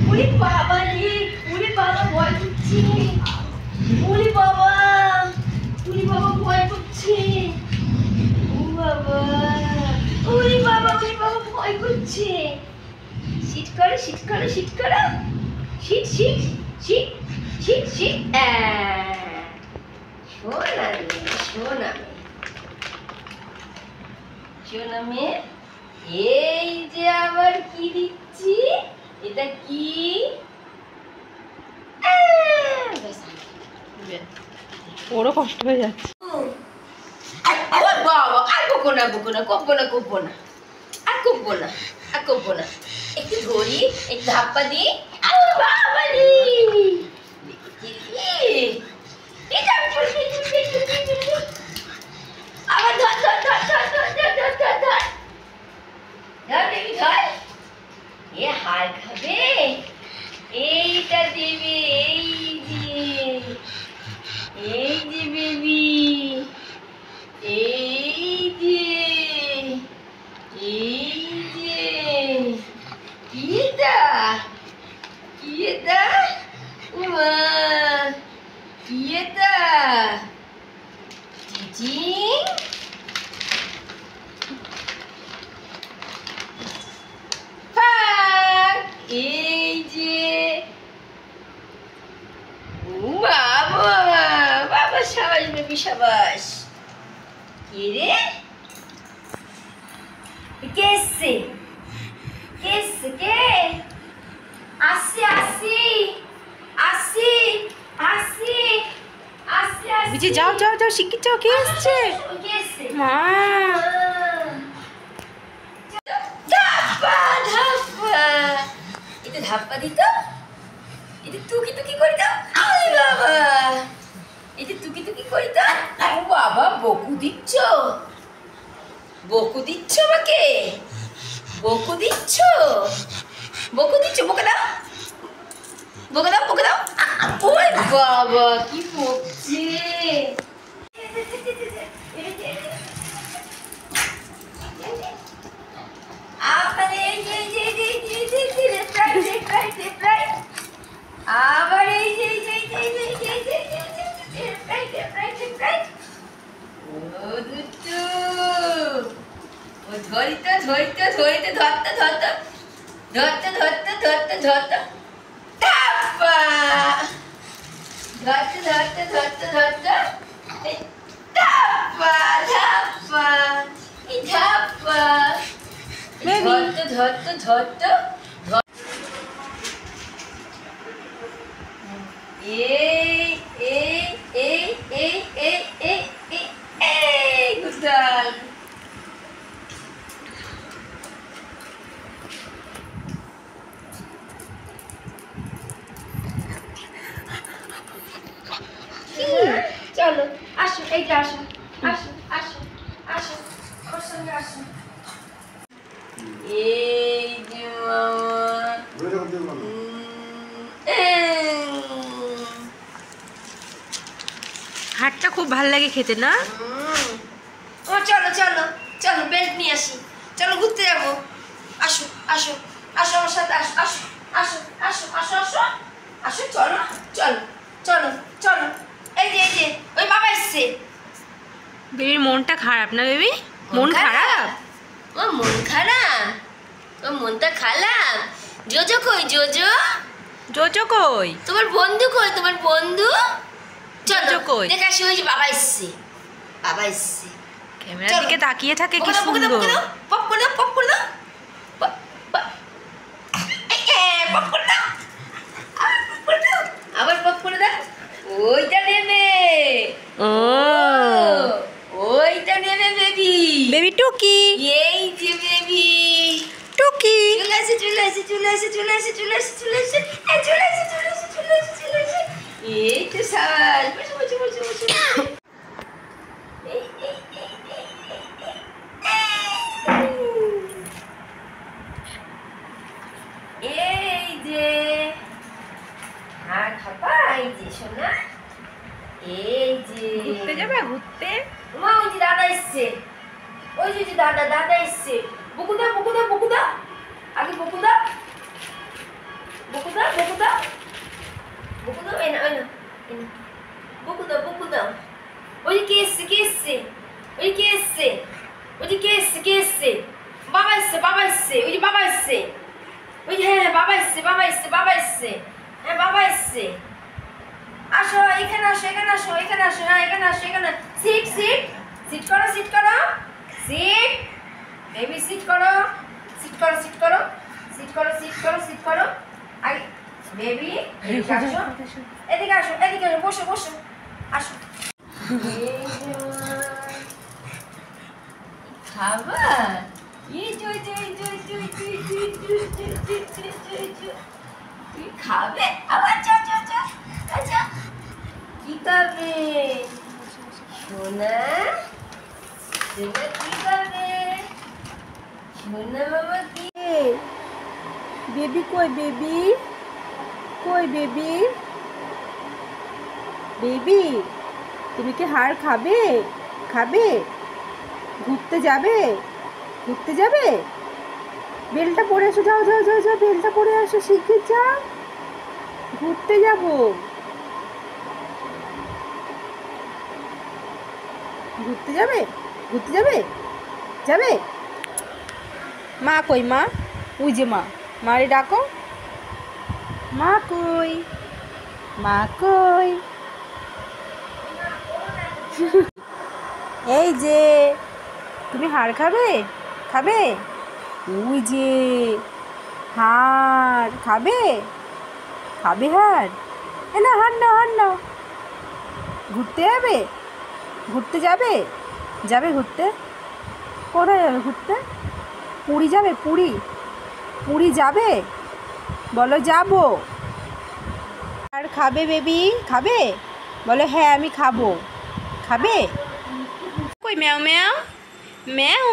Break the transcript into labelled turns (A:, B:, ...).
A: ওরে বাবা রে, ওরে বাবা ভয় করছে, ওরে বাবা, ওরে বাবা ভয় করছে, ও বাবা, ওরে বাবা, ওরে বাবা ভয় করছে। শীত করে, শীত করে, শীত করে, শীত শীত শীত শীত শীত। শোনা মেয়ে, শোনা মেয়ে, শোনা মেয়ে, এই যে আবার কি দিচ্ছি, এটা কি?
B: ওরও কষ্ট হয়ে যাচ্ছে।
A: বাবা, আর কবো না, কবো না, কবো না, কবো না, আর কবো না, আর কবো না। একটু ধরি, একটু ধাপ্পা দিই। বাবা রে, আবার ধর ধর ধর ধর ধর ধর ধর ধর ধর ধর দেবী ধর। এ হার খাবে, এইটা দেবে, এই যে বেবি, এই যে, এই যে, কি এটা, কি এটা, উমা, কি এটা, চিচিং, এই যে, বাবা, বাবা সাবাস বেবি সাবাস। কে রে, কে এসছে, কে এসছে, কে? আসছি আসছি আসছি আসছি আসছি আসছি।
B: বিজি যাও যাও যাও, শিগগির যাও, কে এসছে?
A: কে এসছে?
B: মা,
A: ধাপ্পা ধাপ্পা, এটা ধাপ্পা দিত, এটা তুকি তুকি করে দাও। আরে বাবা, এটা তুকি তুকি করে দাও। ও বাবা, বকু দিচ্ছ, বকু দিচ্ছ আমাকে, বকু দিচ্ছ, বকু দিচ্ছ, বকে দাও, বকে দাও, বকে দাও। ওই বাবা, কি বকছে। আবার এই যে যে যে যে যে যে প্রায় প্রায় প্রায়, আবার এই যে যে যে যে যে যে যে প্রায় প্রায় প্রায়। ও দুটু, ও ধরিতে ধরিতে ধরিতে ধরতে ধরতে ধরতে ধরতে ধরতে ধরতে ধাপ্পা, ধরতে ধরতে ধরতে ধরতে ধাপ্পা ধাপ্পা, এই ধাপ্পা, ধরতে ধরতে ধরতে এই এই এই এই এই এই এই গুডাল। চলো আসো, এইটা আসো, আসো আসো আসো, আমার সঙ্গে আসো। এই যে মামা,
B: হাটটা খুব ভালো লাগে খেতে না?
A: ও চলো চলো চলো, বেল্ট নিয়ে আসি, চলো ঘুরতে যাবো। আসো আসো আসো, আমার সাথে আসো, আসো আসো আসো আসো আসো আসো, চলো চলো চলো চলো। এই যে, এই যে ওই বাবা এসছে।
B: বেবির মনটা খারাপ না বেবি? মন খারাপ?
A: ও মন খারাপ, ও মনটা খারাপ। জোজো কই, জোজো?
B: জোজো কই?
A: তোমার বন্ধু কই, তোমার বন্ধু? চলো
B: জোজো কই?
A: দেখে আসি, ওই যে বাবা এসছে, বাবা এসছে।
B: ক্যামেরার দিকে তাকিয়ে থাকে, কি
A: পপ করে দাও,
B: সুন্দর।
A: পপ করে দাও, পপ করে দাও, পপ করে দাও, পপ করে দাও, আবার পপ করে দাও। ওইটা নেবে,
B: ও
A: ওইটা নেবে বেবি।
B: বেবি টুকি,
A: এই যে বেবি
B: টুকি
A: চলে আসে, চলে আসে, চলে আসে, চলে আসে, চলে আসে, চলে আসে, চলে আসে, চলে আসে, চলে আসে, চলে আসে। এই তো সাবাস, বসে বসে বসে বসে। এই যে আর খাপা, এই যে সোনা, এই যে
B: ঘুরতে যাবে, ঘুরতে?
A: মা ওই যে দাদা এসছে, ওই যে দাদা, দাদা এসছে। বকুদা বকুদা বকুদা, আগে বকুদা, এসছে, বাবা এসছে, বাবা এসছে। হ্যাঁ বাবা এসছে। আসো এখানে আসো, এখানে আসো, এখানে আসো, হ্যাঁ এখানে আসো, এখানে। সিট সিট সিট করো, সিট করো, সিট। বেবি সিট করো, সিট করো, সিট করো, সিট করো, সিট করো, সিট করো। আগে বেবি এদিকে আসো, এদিকে আসো, এদিকে আসো, বসো বসো, আসো। খাবার তুই খাবে আবার? আচ্ছা কি খাবে সোনা? সোনা কি খাবে? সোনা বাবা কি?
C: বেবি কই? বেবি কই? বেবি বেবি তুমি কি হাড় খাবে? খাবে? ঘুরতে যাবে? ঘুরতে যাবে? বেলটা পরে আসো, যাও যাও যাও যাও, বেলটা পরে আসো, শিগগির যাও, ঘুরতে যাব। ঘুরতে যাবে? ঘুরতে যাবে? যাবে? মা কই? মা ওই যে মা, মারে ডাকো। মা কই? মা কই? এই যে তুমি হাড় খাবে? খাবে? ওই যে হাড় খাবে? খাবে হাড়? এ না, হাড় নাও, হাড় নাও। ঘুরতে যাবে? ঘুরতে যাবে? যাবে ঘুরতে? কোথায় যাবে ঘুরতে? পুরী যাবে? পুরী? পুরী যাবে? বলো যাবো। আর খাবে বেবি? খাবে? বলো হ্যাঁ আমি খাবো। খাবে?
B: কই ম্যাও ম্যাও ম্যাও।